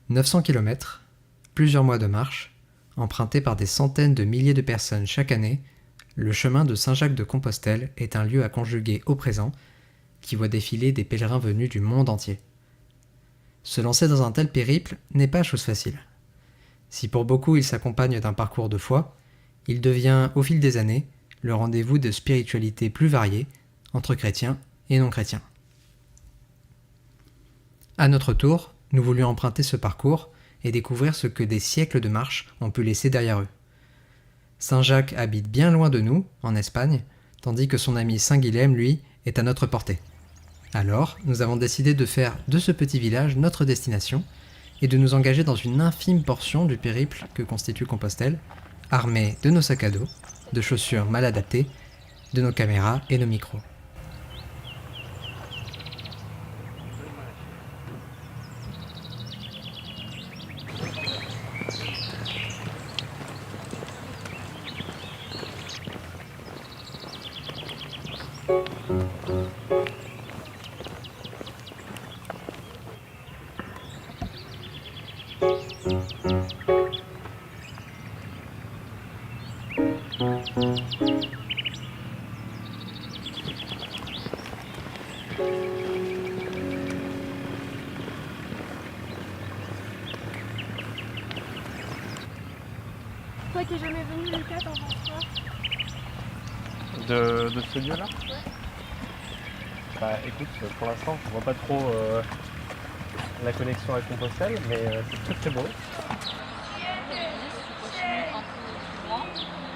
900 km, plusieurs mois de marche, emprunté par des centaines de milliers de personnes chaque année, le chemin de Saint-Jacques-de-Compostelle est un lieu à conjuguer au présent qui voit défiler des pèlerins venus du monde entier. Se lancer dans un tel périple n'est pas chose facile. Si pour beaucoup il s'accompagne d'un parcours de foi, il devient, au fil des années, le rendez-vous de spiritualités plus variées entre chrétiens et non-chrétiens. À notre tour, nous voulions emprunter ce parcours et découvrir ce que des siècles de marche ont pu laisser derrière eux. Saint Jacques habite bien loin de nous, en Espagne, tandis que son ami Saint Guilhem, lui, est à notre portée. Alors, nous avons décidé de faire de ce petit village notre destination et de nous engager dans une infime portion du périple que constitue Compostelle, armés de nos sacs à dos, de chaussures mal adaptées, de nos caméras et nos micros. Toi qui n'es jamais venu, Lucas, t'en penses quoi? De ce lieu-là? Ouais. Bah écoute, pour l'instant je vois pas trop la connexion avec Compostelle, mais c'est très très beau.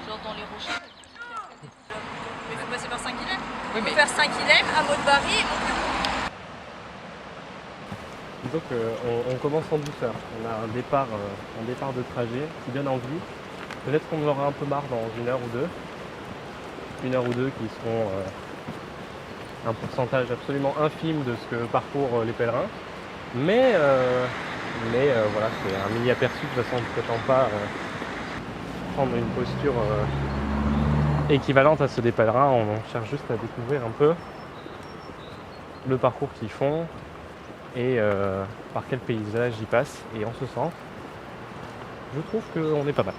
Genre dans les rochers. Mais il faut passer par Saint-Guilhem. Oui, Il faut faire Saint-Guilhem, hameau de Barry. Disons qu'on commence en douceur. On a un départ de trajet qui donne envie. Peut-être qu'on en aura un peu marre dans une heure ou deux. Une heure ou deux qui seront un pourcentage absolument infime de ce que parcourent les pèlerins. Mais voilà, c'est un mini aperçu. De toute façon, on ne prétend pas prendre une posture équivalente à ceux des pèlerins. On cherche juste à découvrir un peu le parcours qu'ils font et par quel paysage ils passent. Et en ce sens, je trouve qu'on est pas mal.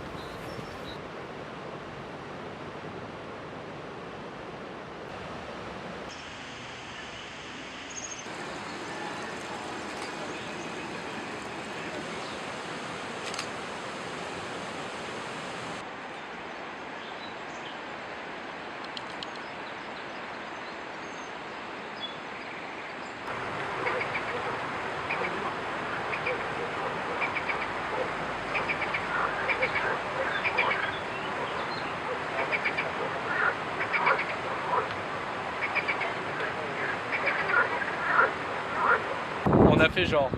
On a fait genre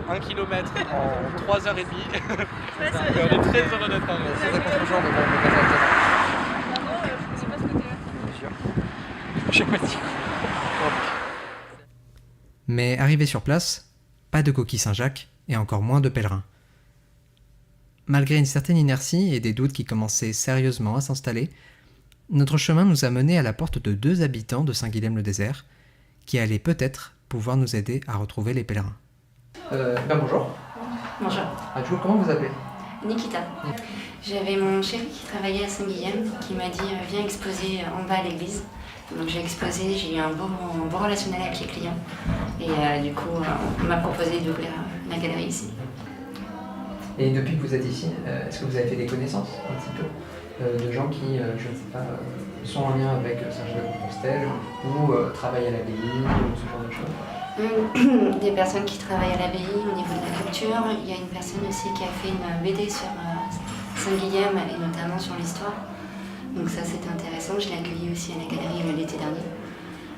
1 km en 3h30. On est très heureux d'être arrivé. C'est vrai qu'on se rejoint, mais bon, on peut pas faire Je sais pas ce côté-là. J'ai pas dit. Mais arrivé sur place, pas de coquille Saint-Jacques et encore moins de pèlerins. Malgré une certaine inertie et des doutes qui commençaient sérieusement à s'installer, notre chemin nous a menés à la porte de 2 habitants de Saint-Guilhem-le-Désert qui allaient peut-être pouvoir nous aider à retrouver les pèlerins. Bonjour. Bonjour, Comment vous appelez? Nikita. J'avais mon chéri qui travaillait à Saint-Guilhem qui m'a dit viens exposer en bas à l'église. Donc j'ai exposé, j'ai eu un bon relationnel avec les clients et du coup on m'a proposé d'ouvrir la galerie ici. Et depuis que vous êtes ici, est-ce que vous avez fait des connaissances un petit peu de gens qui, je ne sais pas, sont en lien avec Saint-Jacques-de-Compostelle ou travaillent à l'abbaye ou ce genre de choses? Des personnes qui travaillent à l'abbaye au niveau de la culture. Il y a une personne aussi qui a fait une BD sur Saint-Guilhem et notamment sur l'histoire. Donc ça c'était intéressant, je l'ai accueilli aussi à la galerie l'été dernier.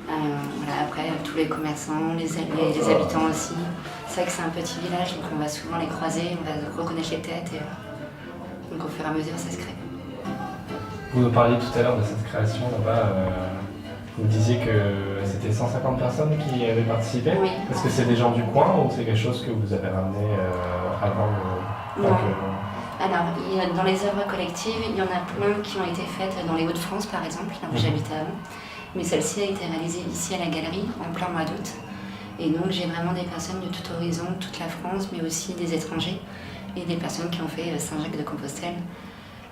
Voilà, après tous les commerçants, les habitants aussi. C'est vrai que c'est un petit village donc on va souvent les croiser, on va reconnaître les têtes et donc au fur et à mesure ça se crée. Vous nous parliez tout à l'heure de cette création là-bas. Vous disiez que c'était 150 personnes qui avaient participé. Oui. Est-ce que c'est des gens du coin ou c'est quelque chose que vous avez ramené avant Non. Alors, dans les œuvres collectives, il y en a plein qui ont été faites dans les Hauts-de-France par exemple, là où j'habitais avant. Mais celle-ci a été réalisée ici à la galerie en plein mois d'août. Et donc j'ai vraiment des personnes de tout horizon, toute la France, mais aussi des étrangers et des personnes qui ont fait Saint-Jacques-de-Compostelle.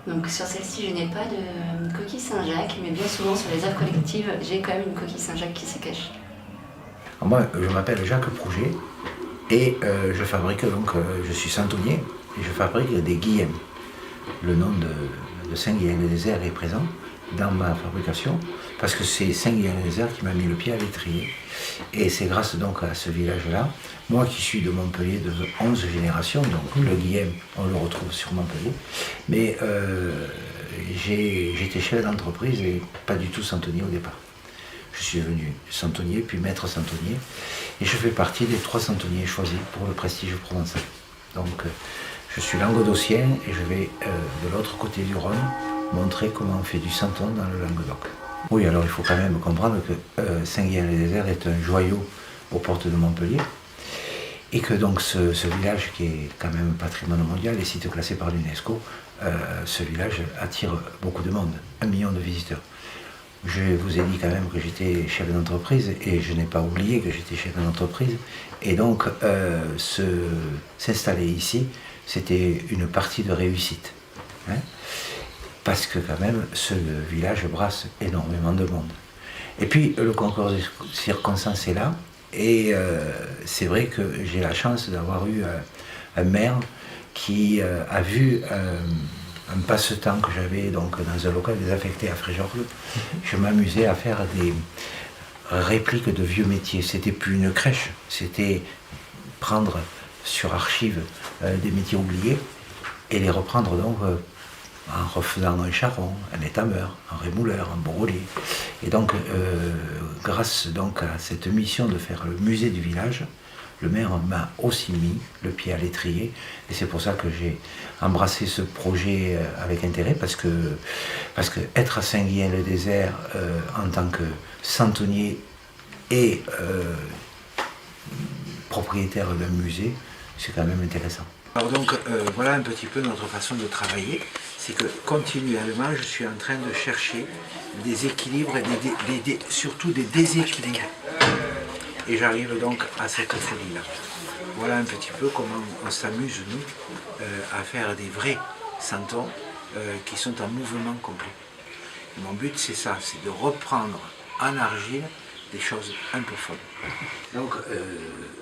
Donc sur celle-ci, je n'ai pas de coquille Saint-Jacques, mais bien souvent sur les œuvres collectives, j'ai quand même une coquille Saint-Jacques qui se cache. Alors moi, je m'appelle Jacques Prouget et je fabrique donc, je suis centonnier et je fabrique des guillèmes. Le nom de Saint-Guillain-les-Déserts est présent dans ma fabrication parce que c'est Saint-Guillain-les-Déserts qui m'a mis le pied à l'étrier. Et c'est grâce donc à ce village-là, moi qui suis de Montpellier de 11 générations, donc le guillem, on le retrouve sur Montpellier, mais j'étais chef d'entreprise et pas du tout centonnier au départ. Je suis devenu centonnier, puis maître centonnier, et je fais partie des 3 centonniers choisis pour le prestige provençal. Donc je suis languedocien et je vais de l'autre côté du Rhône montrer comment on fait du santon dans le Languedoc. Oui, alors il faut quand même comprendre que Saint-Guillain-les-Déserts est un joyau aux portes de Montpellier, et que donc ce village qui est quand même patrimoine mondial et site classé par l'UNESCO, ce village attire beaucoup de monde, 1 million de visiteurs. Je vous ai dit quand même que j'étais chef d'entreprise et je n'ai pas oublié que j'étais chef d'entreprise. Et donc s'installer ici, c'était une partie de réussite. Hein, parce que quand même ce village brasse énormément de monde. Et puis le concours de circonstances est là. Et c'est vrai que j'ai la chance d'avoir eu un maire qui a vu un passe-temps que j'avais donc dans un local désaffecté à Fréjorles. Je m'amusais à faire des répliques de vieux métiers. C'était plus une crèche, c'était prendre sur archive des métiers oubliés et les reprendre donc en refaisant un charron, un étameur, un rémouleur, un borrelier. Et donc, grâce donc à cette mission de faire le musée du village, le maire m'a aussi mis le pied à l'étrier. Et c'est pour ça que j'ai embrassé ce projet avec intérêt, parce que être à Saint-Guillain-le-Désert en tant que centonnier et propriétaire d'un musée, c'est quand même intéressant. Alors donc, voilà un petit peu notre façon de travailler. C'est que continuellement, je suis en train de chercher des équilibres et surtout des déséquilibres. Et j'arrive donc à cette folie-là. Voilà un petit peu comment on s'amuse, nous, à faire des vrais santons qui sont en mouvement complet. Et mon but, c'est ça, c'est de reprendre en argile des choses un peu folles. Donc,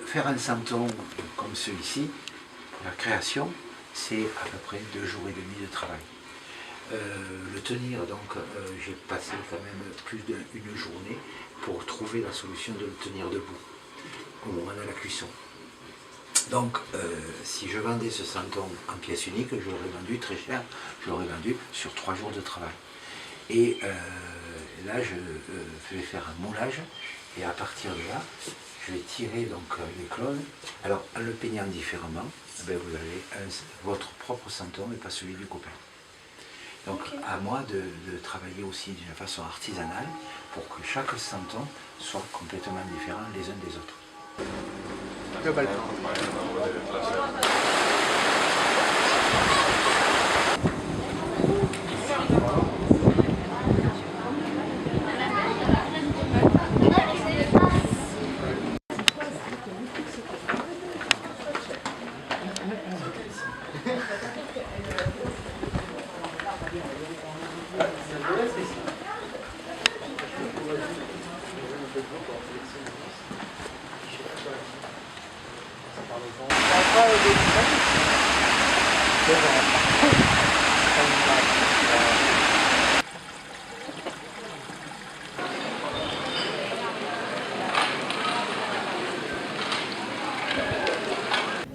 faire un santon comme celui-ci, la création, c'est à peu près 2 jours et demi de travail. Le tenir, donc, j'ai passé quand même plus d'une journée pour trouver la solution de le tenir debout au moment de la cuisson. Donc, si je vendais ce santon en pièce unique, je l'aurais vendu très cher, je l'aurais vendu sur 3 jours de travail. Et là, je vais faire un moulage, et à partir de là, je vais tirer donc les clones. Alors, en le peignant différemment, ben, vous avez votre propre santon et pas celui du copain. Donc, à moi de travailler aussi d'une façon artisanale pour que chaque santon soit complètement différent les uns des autres.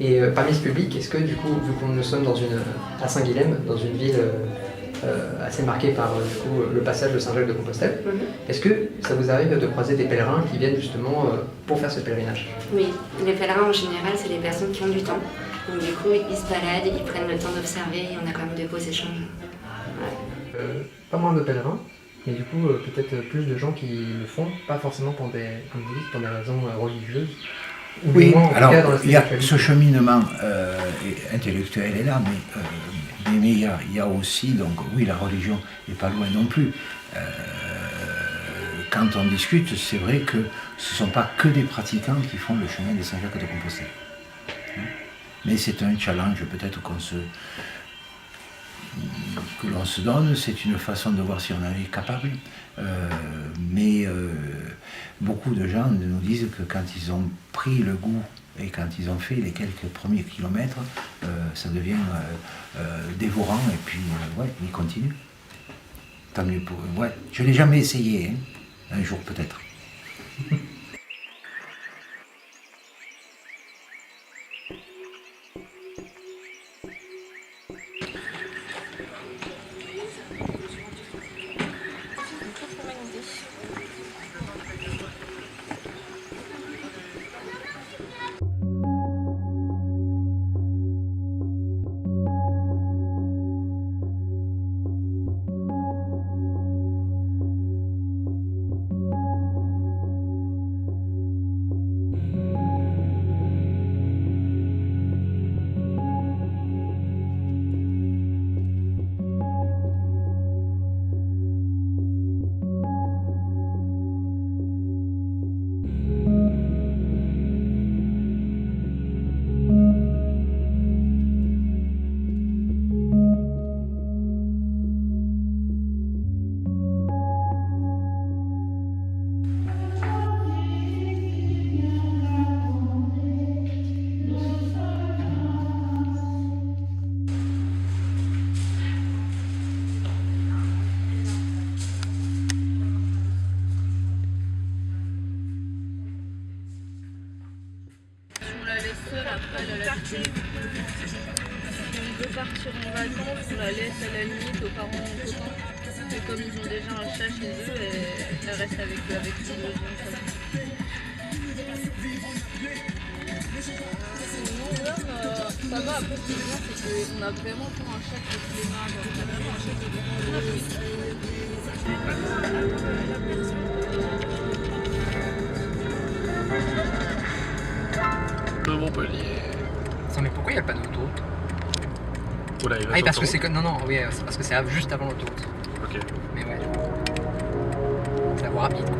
Et parmi ce public, est-ce que du coup, vu qu'on nous sommes à Saint-Guilhem, dans une ville assez marquée par du coup, le passage de Saint-Jacques-de-Compostelle, est-ce que ça vous arrive de croiser des pèlerins qui viennent justement pour faire ce pèlerinage? Oui, les pèlerins en général, c'est des personnes qui ont du temps. Donc du coup, ils se baladent, ils prennent le temps d'observer et on a quand même de beaux échanges. Ouais. Pas moins de pèlerins, mais du coup peut-être plus de gens qui le font, pas forcément pour des raisons religieuses. Oui, alors il y a ce cheminement intellectuel est là, mais il y a aussi, donc oui, la religion n'est pas loin non plus. quand on discute, c'est vrai que ce ne sont pas que des pratiquants qui font le chemin des Saint-Jacques de Compostelle. Mais c'est un challenge peut-être que l'on se donne, c'est une façon de voir si on en est capable. Mais beaucoup de gens nous disent que quand ils ont pris le goût et quand ils ont fait les quelques premiers kilomètres, ça devient dévorant et puis ouais, ils continuent. Tant mieux pour eux. Ouais, je ne l'ai jamais essayé, hein. Un jour peut-être. On la laisse seule, après elle a l'habitude. Si on veut partir en vacances, on la laisse à la limite aux parents ou aux copains. Mais comme ils ont déjà un chat chez eux, elle reste avec eux, avec eux. Sinon, l'homme, ça va. Après, ce qui est bien, c'est qu'on a vraiment pour un chat qui est clément. On a vraiment un chat qui est De Montpellier. Mais pourquoi il n'y a pas d'autoroute? Oula, il Ah oui, parce que c'est que... Non, oui, c'est parce que c'est juste avant l'autoroute. Ok. Mais ouais. C'est la voie rapide, quoi.